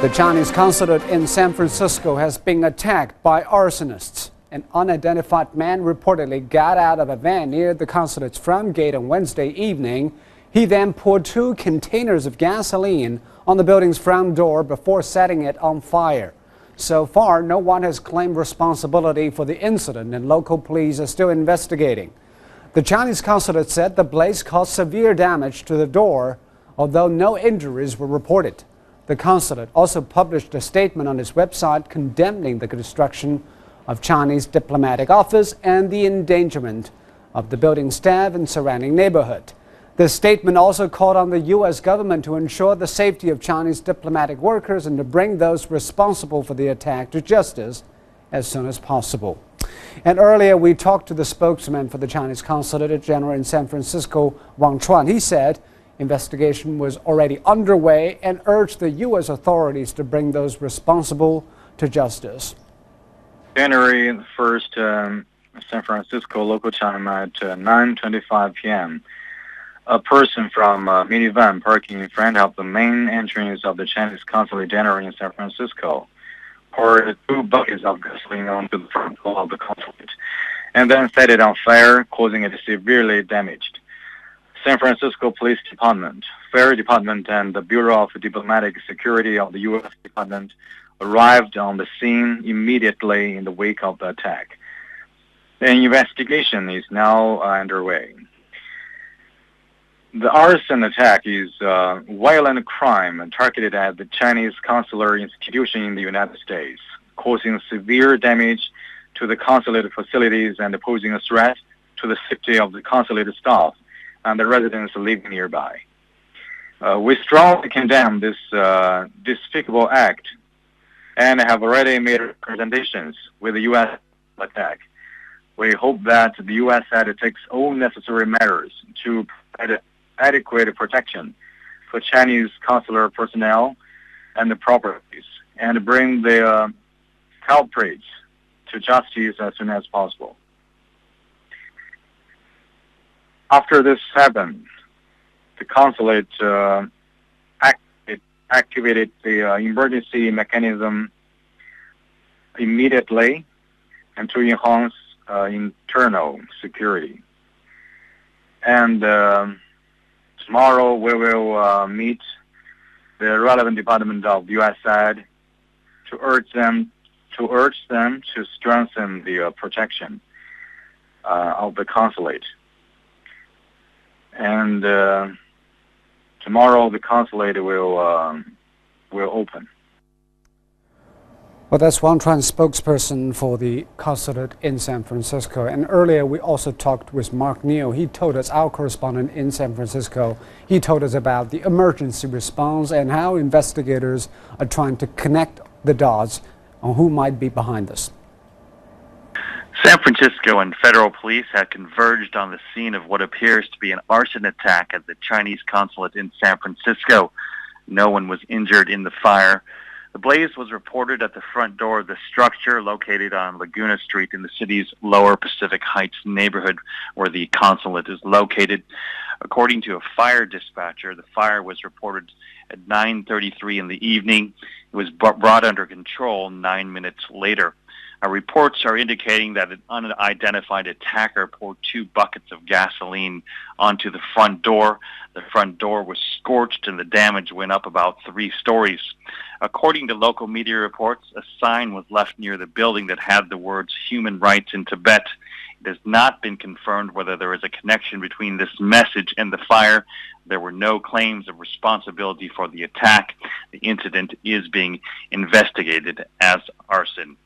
The Chinese consulate in San Francisco has been attacked by arsonists. An unidentified man reportedly got out of a van near the consulate's front gate on Wednesday evening. He then poured 2 containers of gasoline on the building's front door before setting it on fire. So far, no one has claimed responsibility for the incident, and local police are still investigating. The Chinese consulate said the blaze caused severe damage to the door, although no injuries were reported. The consulate also published a statement on its website condemning the destruction of Chinese diplomatic office and the endangerment of the building staff and surrounding neighborhood. The statement also called on the U.S. government to ensure the safety of Chinese diplomatic workers and to bring those responsible for the attack to justice as soon as possible. And earlier we talked to the spokesman for the Chinese consulate-general in San Francisco, Wang Chuan. He said investigation was already underway and urged the U.S. authorities to bring those responsible to justice. January 1st, San Francisco local time at 9:25 p.m. A person from a minivan parking in front of the main entrance of the Chinese consulate-general in San Francisco poured 2 buckets of gasoline onto the front door of the consulate and then set it on fire, causing it severely damaged. San Francisco Police Department, Fire Department, and the Bureau of Diplomatic Security of the U.S. Department arrived on the scene immediately in the wake of the attack. The investigation is now underway. The arson attack is a violent crime targeted at the Chinese consular institution in the United States, causing severe damage to the consulate facilities and posing a threat to the safety of the consulate staff and the residents living nearby. We strongly condemn this despicable act and have already made representations with the U.S. attack. We hope that the U.S. side takes all necessary measures to provide adequate protection for Chinese consular personnel and the properties and bring the culprits to justice as soon as possible. After this happened, the consulate activated the emergency mechanism immediately and to enhance internal security. And tomorrow we will meet the relevant department of the U.S. side to urge them to strengthen the protection of the consulate. And tomorrow the consulate will open. Well, that's Wang Chuan, spokesperson for the consulate in San Francisco. And earlier we also talked with Mark Neal. He told us, our correspondent in San Francisco, he told us about the emergency response and how investigators are trying to connect the dots on who might be behind this. San Francisco and federal police have converged on the scene of what appears to be an arson attack at the Chinese consulate in San Francisco. No one was injured in the fire. The blaze was reported at the front door of the structure located on Laguna Street in the city's Lower Pacific Heights neighborhood where the consulate is located. According to a fire dispatcher, the fire was reported at 9:33 in the evening. It was brought under control 9 minutes later. Reports are indicating that an unidentified attacker poured 2 buckets of gasoline onto the front door. The front door was scorched and the damage went up about 3 stories. According to local media reports, a sign was left near the building that had the words "Human Rights in Tibet." It has not been confirmed whether there is a connection between this message and the fire. There were no claims of responsibility for the attack. The incident is being investigated as arson.